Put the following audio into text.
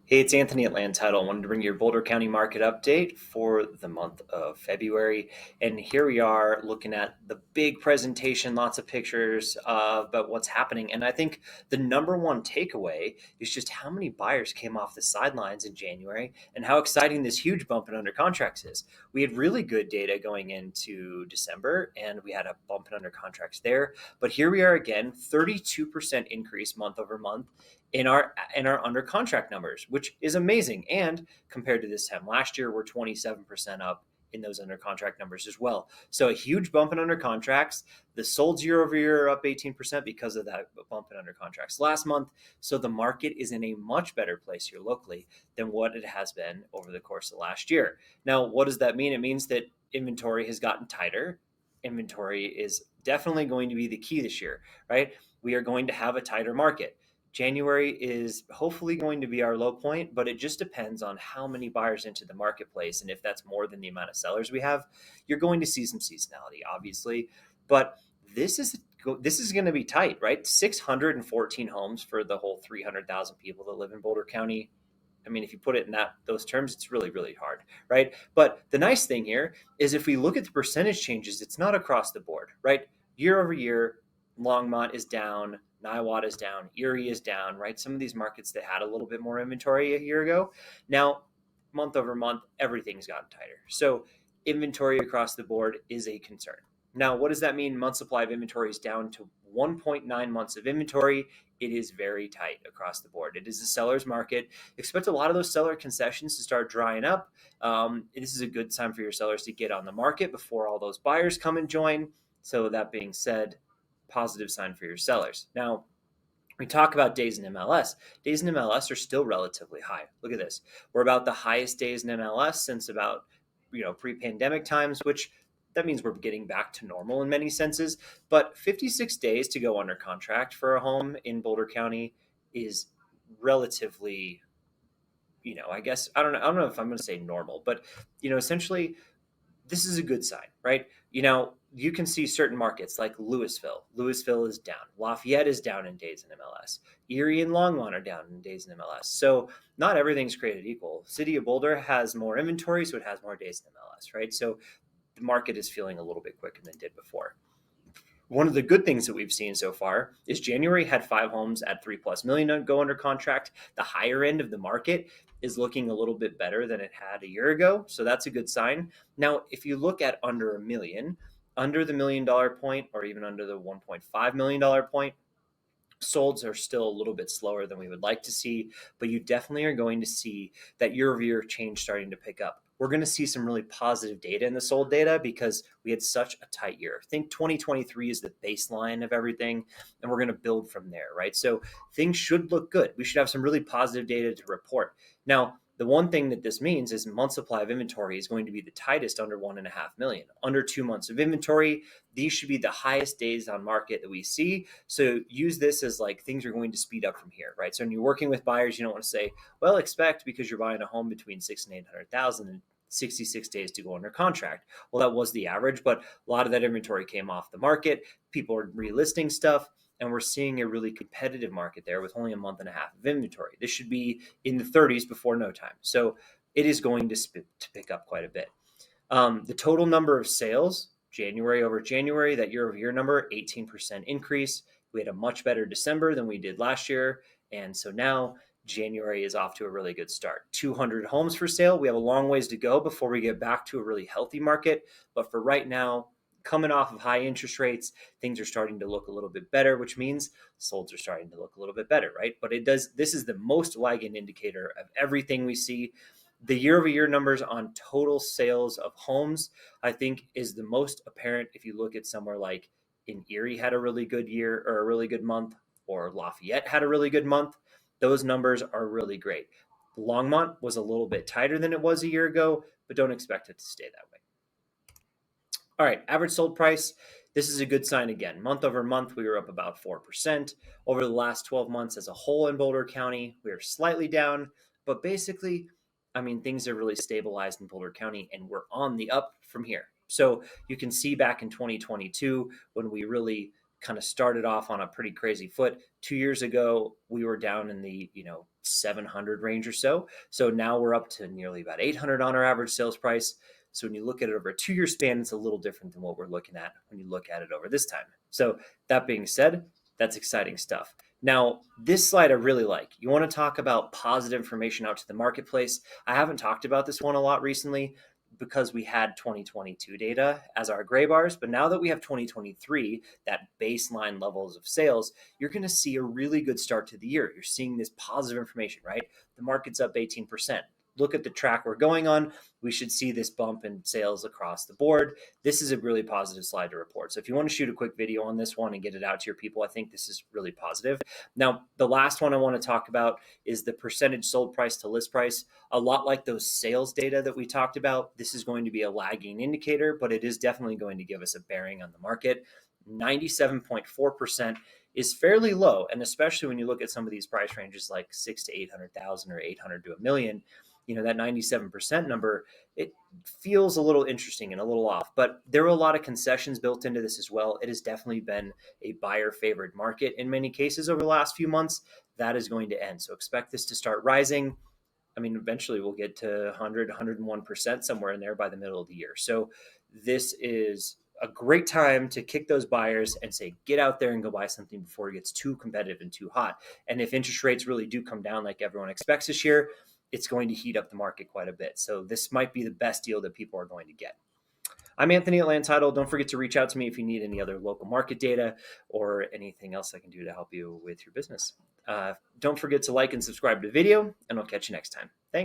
Hey, it's Anthony at Land Title. I wanted to bring you your Boulder County market update for the month of February. And here we are looking at the big presentation, lots of pictures about what's happening. And I think the number one takeaway is just how many buyers came off the sidelines in January and how exciting this huge bump in under contracts is. We had really good data going into December and we had a bump in under contracts there. But here we are again, 32% increase month over month in our under contract numbers, which is amazing. And compared to this time last year, we're 27% up in those under contract numbers as well. So a huge bump in under contracts. The solds year over year are up 18% because of that bump in under contracts last month. So the market is in a much better place here locally than what it has been over the course of last year. Now, what does that mean? It means that inventory has gotten tighter. Inventory is definitely going to be the key this year, right? We are going to have a tighter market. January is hopefully going to be our low point, but it just depends on how many buyers into the marketplace. And if that's more than the amount of sellers we have, you're going to see some seasonality, obviously. But this is this is going to be tight, right? 614 homes for the whole 300,000 people that live in Boulder County. I mean, if you put it in those terms, it's really, really hard, right? But the nice thing here is if we look at the percentage changes, it's not across the board, right? Year over year, Longmont is down, Niwot is down, Erie is down, right? Some of these markets that had a little bit more inventory a year ago. Now, month over month, everything's gotten tighter. So inventory across the board is a concern. Now, what does that mean? Month supply of inventory is down to 1.9 months of inventory. It is very tight across the board. It is a seller's market. Expect a lot of those seller concessions to start drying up. This is a good time for your sellers to get on the market before all those buyers come and join. So that being said, positive sign for your sellers. Now, we talk about days in MLS. Days in MLS are still relatively high. Look at this. We're about the highest days in MLS since about pre-pandemic times, which that means we're getting back to normal in many senses. But 56 days to go under contract for a home in Boulder County is relatively, I guess I don't know if I'm going to say normal, but essentially this is a good sign, right? You can see certain markets like Louisville. Louisville is down. Lafayette is down in days in MLS. Erie and Longmont are down in days in MLS. So not everything's created equal. City of Boulder has more inventory, so it has more days in MLS, right? So the market is feeling a little bit quicker than it did before. One of the good things that we've seen so far is January had 5 homes at 3+ million go under contract. The higher end of the market is looking a little bit better than it had a year ago. So that's a good sign. Now, if you look at under a million, under the $1 million point, or even under the $1.5 million point, solds are still a little bit slower than we would like to see, but you definitely are going to see that year over year change starting to pick up. We're going to see some really positive data in the sold data because we had such a tight year. I think 2023 is the baseline of everything, and we're going to build from there, right? So things should look good. We should have some really positive data to report. Now, the one thing that this means is month supply of inventory is going to be the tightest under 1.5 million. Under 2 months of inventory, these should be the highest days on market that we see. So use this as like things are going to speed up from here, right? So when you're working with buyers, you don't want to say, well, expect because you're buying a home between 6 and 800,000 and 66 days to go under contract. Well, that was the average, but a lot of that inventory came off the market. People are relisting stuff, and we're seeing a really competitive market there with only a month and a half of inventory. This should be in the 30s before no time. So it is going to pick up quite a bit. The total number of sales, January over January, that year over year number, 18% increase. We had a much better December than we did last year. And so now January is off to a really good start. 200 homes for sale. We have a long ways to go before we get back to a really healthy market. But for right now, coming off of high interest rates, things are starting to look a little bit better, which means solds are starting to look a little bit better, right? But this is the most lagging indicator of everything we see. The year over year numbers on total sales of homes, I think, is the most apparent if you look at somewhere like in Erie had a really good year or a really good month, or Lafayette had a really good month. Those numbers are really great. Longmont was a little bit tighter than it was a year ago, but don't expect it to stay that way. All right, average sold price. This is a good sign again. Month over month, we were up about 4%. Over the last 12 months as a whole in Boulder County, we are slightly down, but basically, I mean, things are really stabilized in Boulder County and we're on the up from here. So you can see back in 2022 when we really kind of started off on a pretty crazy foot. 2 years ago, we were down in the 700 range or so. So now we're up to nearly about 800 on our average sales price. So when you look at it over a 2 year span, it's a little different than what we're looking at when you look at it over this time. So that being said, that's exciting stuff. Now, this slide I really like. You want to talk about positive information out to the marketplace. I haven't talked about this one a lot recently because we had 2022 data as our gray bars, but now that we have 2023, that baseline levels of sales, you're going to see a really good start to the year. You're seeing this positive information, right? The market's up 18%. Look at the track we're going on. We should see this bump in sales across the board. This is a really positive slide to report. So if you want to shoot a quick video on this one and get it out to your people, I think this is really positive. Now, the last one I want to talk about is the percentage sold price to list price. A lot like those sales data that we talked about, this is going to be a lagging indicator, but it is definitely going to give us a bearing on the market. 97.4% is fairly low, and especially when you look at some of these price ranges like 6 to 800,000 or 800 to a million, that 97% number, it feels a little interesting and a little off, but there are a lot of concessions built into this as well. It has definitely been a buyer favored market in many cases over the last few months. That is going to end. So expect this to start rising. I mean, eventually we'll get to 100, 101% somewhere in there by the middle of the year. So this is a great time to kick those buyers and say, get out there and go buy something before it gets too competitive and too hot. And if interest rates really do come down like everyone expects this year, it's going to heat up the market quite a bit. So this might be the best deal that people are going to get. I'm Anthony at Land Title. Don't forget to reach out to me if you need any other local market data or anything else I can do to help you with your business. Don't forget to like and subscribe to the video, and I'll catch you next time. Thanks.